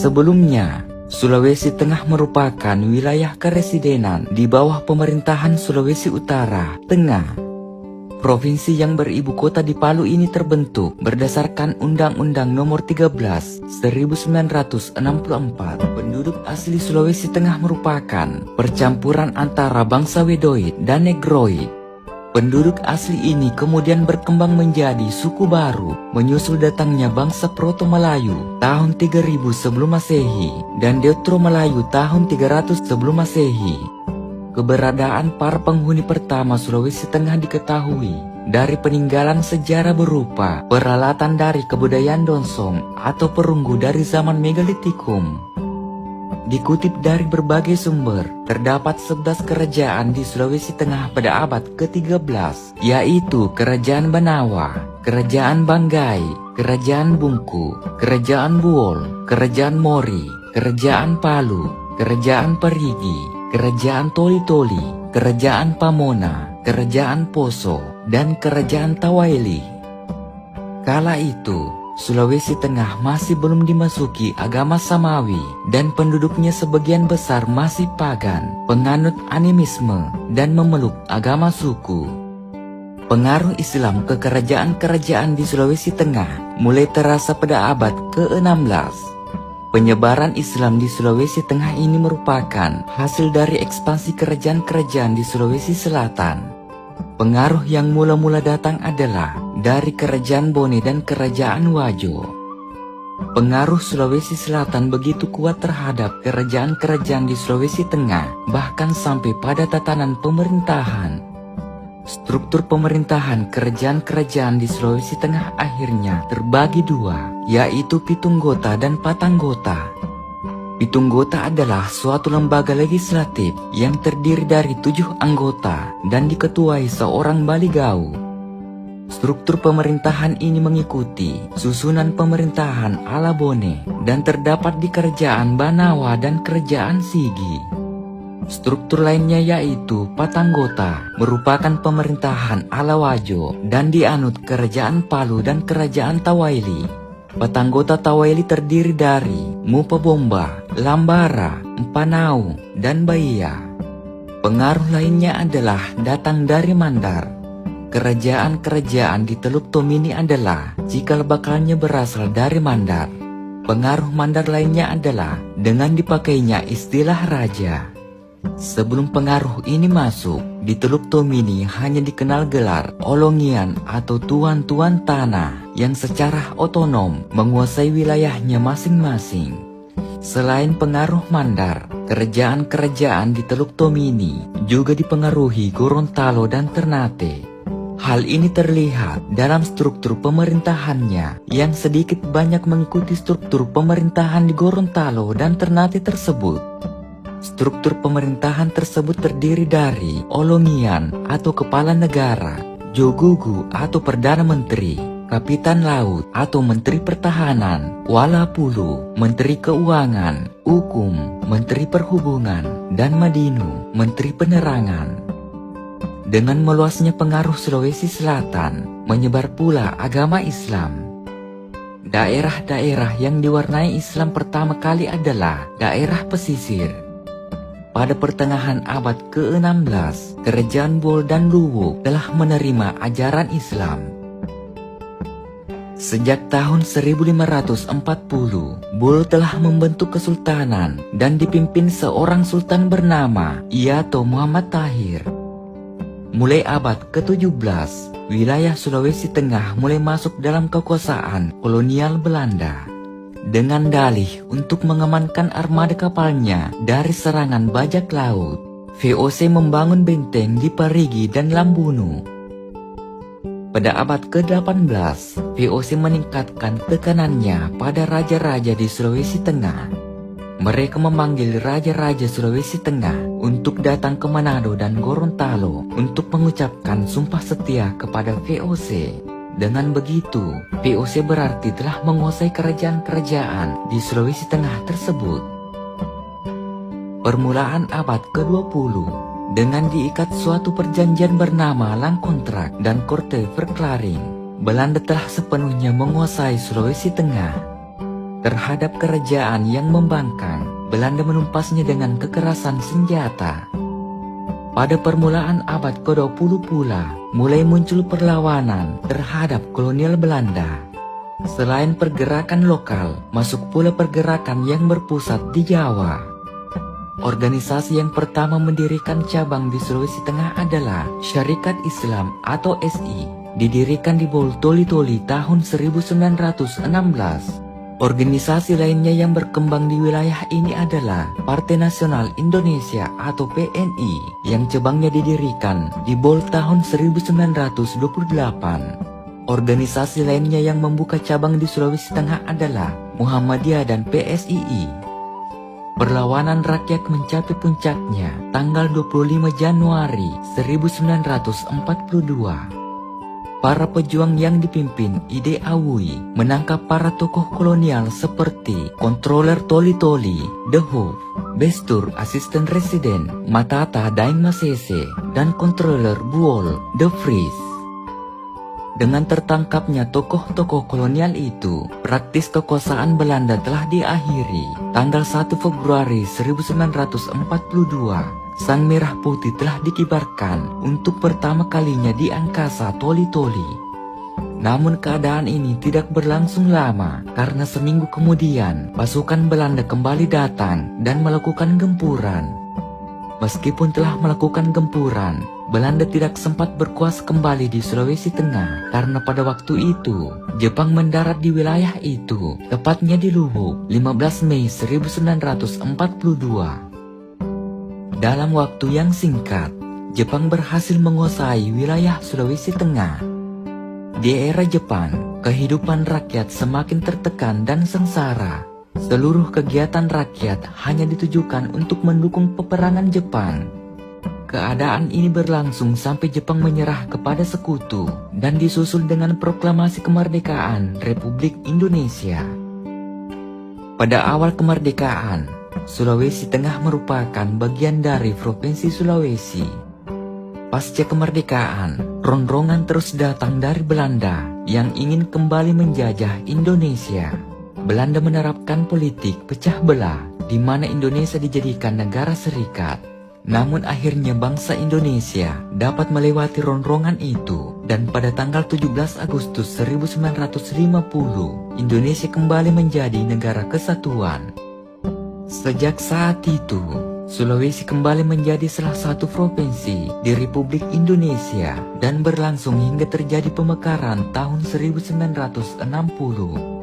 Sebelumnya, Sulawesi Tengah merupakan wilayah keresidenan di bawah pemerintahan Sulawesi Utara Tengah. Provinsi yang beribu kota di Palu ini terbentuk berdasarkan Undang-Undang Nomor 13 1964. Penduduk asli Sulawesi Tengah merupakan percampuran antara bangsa Wedoid dan Negroid. Penduduk asli ini kemudian berkembang menjadi suku baru menyusul datangnya bangsa Proto-Melayu tahun 3000 sebelum Masehi dan Deutero-Melayu tahun 300 sebelum Masehi. Keberadaan para penghuni pertama Sulawesi Tengah diketahui dari peninggalan sejarah berupa peralatan dari kebudayaan Donsong atau perunggu dari zaman Megalitikum. Dikutip dari berbagai sumber, terdapat 11 kerajaan di Sulawesi Tengah pada abad ke-13, yaitu Kerajaan Banawa, Kerajaan Banggai, Kerajaan Bungku, Kerajaan Buol, Kerajaan Mori, Kerajaan Palu, Kerajaan Parigi, Kerajaan Toli-Toli, Kerajaan Pamona, Kerajaan Poso, dan Kerajaan Tawaili. Kala itu, Sulawesi Tengah masih belum dimasuki agama Samawi dan penduduknya sebagian besar masih pagan, penganut animisme, dan memeluk agama suku. Pengaruh Islam ke kerajaan-kerajaan di Sulawesi Tengah mulai terasa pada abad ke-16. Penyebaran Islam di Sulawesi Tengah ini merupakan hasil dari ekspansi kerajaan-kerajaan di Sulawesi Selatan. Pengaruh yang mula-mula datang adalah dari Kerajaan Bone dan Kerajaan Wajo. Pengaruh Sulawesi Selatan begitu kuat terhadap kerajaan-kerajaan di Sulawesi Tengah, bahkan sampai pada tatanan pemerintahan. Struktur pemerintahan kerajaan-kerajaan di Sulawesi Tengah akhirnya terbagi dua, yaitu Pitunggota dan Patanggota. Pitunggota adalah suatu lembaga legislatif yang terdiri dari 7 anggota dan diketuai seorang baligau. Struktur pemerintahan ini mengikuti susunan pemerintahan ala Bone dan terdapat di Kerajaan Banawa dan Kerajaan Sigi. Struktur lainnya yaitu Patanggota merupakan pemerintahan ala Wajo dan dianut Kerajaan Palu dan Kerajaan Tawaili. Patanggota Tawaili terdiri dari Mupabomba, Lambara, Empanau, dan Baia. Pengaruh lainnya adalah datang dari Mandar. Kerajaan-kerajaan di Teluk Tomini adalah cikal bakalnya berasal dari Mandar. Pengaruh Mandar lainnya adalah dengan dipakainya istilah raja. Sebelum pengaruh ini masuk, di Teluk Tomini hanya dikenal gelar Olongian atau tuan-tuan tanah yang secara otonom menguasai wilayahnya masing-masing. Selain pengaruh Mandar, kerajaan-kerajaan di Teluk Tomini juga dipengaruhi Gorontalo dan Ternate. Hal ini terlihat dalam struktur pemerintahannya yang sedikit banyak mengikuti struktur pemerintahan di Gorontalo dan Ternate tersebut. Struktur pemerintahan tersebut terdiri dari Olongian atau Kepala Negara, Jogugu atau Perdana Menteri, Kapitan Laut atau Menteri Pertahanan, Walapulu, Menteri Keuangan, Ukum, Menteri Perhubungan, dan Madinu, Menteri Penerangan. Dengan meluasnya pengaruh Sulawesi Selatan, menyebar pula agama Islam. Daerah-daerah yang diwarnai Islam pertama kali adalah daerah pesisir. Pada pertengahan abad ke-16, Kerajaan Bol dan Luwu telah menerima ajaran Islam. Sejak tahun 1540, Bol telah membentuk kesultanan dan dipimpin seorang sultan bernama Yato Muhammad Tahir. Mulai abad ke-17, wilayah Sulawesi Tengah mulai masuk dalam kekuasaan kolonial Belanda. Dengan dalih untuk mengamankan armada kapalnya dari serangan bajak laut, VOC membangun benteng di Parigi dan Lambunu. Pada abad ke-18, VOC meningkatkan tekanannya pada raja-raja di Sulawesi Tengah. Mereka memanggil raja-raja Sulawesi Tengah untuk datang ke Manado dan Gorontalo untuk mengucapkan sumpah setia kepada VOC. Dengan begitu, VOC berarti telah menguasai kerajaan-kerajaan di Sulawesi Tengah tersebut. Permulaan abad ke-20, dengan diikat suatu perjanjian bernama Langkontrak dan Korte Verklaring, Belanda telah sepenuhnya menguasai Sulawesi Tengah. Terhadap kerajaan yang membangkang, Belanda menumpasnya dengan kekerasan senjata. Pada permulaan abad ke-20 pula, mulai muncul perlawanan terhadap kolonial Belanda. Selain pergerakan lokal, masuk pula pergerakan yang berpusat di Jawa. Organisasi yang pertama mendirikan cabang di Sulawesi Tengah adalah Syarikat Islam atau SI, didirikan di Bol Toli-Toli tahun 1916. Organisasi lainnya yang berkembang di wilayah ini adalah Partai Nasional Indonesia atau PNI yang cabangnya didirikan di Bol tahun 1928. Organisasi lainnya yang membuka cabang di Sulawesi Tengah adalah Muhammadiyah dan PSII. Perlawanan rakyat mencapai puncaknya tanggal 25 Januari 1942. Para pejuang yang dipimpin Ide Awui menangkap para tokoh kolonial seperti Controller Toli-Toli, De Hoof, Bestur Asisten Residen, Matata Daeng Masese, dan Controller Buol, De Vries. Dengan tertangkapnya tokoh-tokoh kolonial itu, praktis kekuasaan Belanda telah diakhiri. Tanggal 1 Februari 1942. Sang merah putih telah dikibarkan untuk pertama kalinya di angkasa Toli-Toli. Namun keadaan ini tidak berlangsung lama karena seminggu kemudian pasukan Belanda kembali datang dan melakukan gempuran. Meskipun telah melakukan gempuran, Belanda tidak sempat berkuasa kembali di Sulawesi Tengah karena pada waktu itu Jepang mendarat di wilayah itu, tepatnya di Luwu, 15 Mei 1942. Dalam waktu yang singkat, Jepang berhasil menguasai wilayah Sulawesi Tengah. Di era Jepang, kehidupan rakyat semakin tertekan dan sengsara. Seluruh kegiatan rakyat hanya ditujukan untuk mendukung peperangan Jepang. Keadaan ini berlangsung sampai Jepang menyerah kepada sekutu dan disusul dengan proklamasi kemerdekaan Republik Indonesia. Pada awal kemerdekaan, Sulawesi Tengah merupakan bagian dari Provinsi Sulawesi. Pasca kemerdekaan, ronrongan terus datang dari Belanda yang ingin kembali menjajah Indonesia. Belanda menerapkan politik pecah belah, di mana Indonesia dijadikan negara serikat. Namun akhirnya bangsa Indonesia dapat melewati ronrongan itu, dan pada tanggal 17 Agustus 1950, Indonesia kembali menjadi negara kesatuan. Sejak saat itu, Sulawesi kembali menjadi salah satu provinsi di Republik Indonesia dan berlangsung hingga terjadi pemekaran tahun 1960.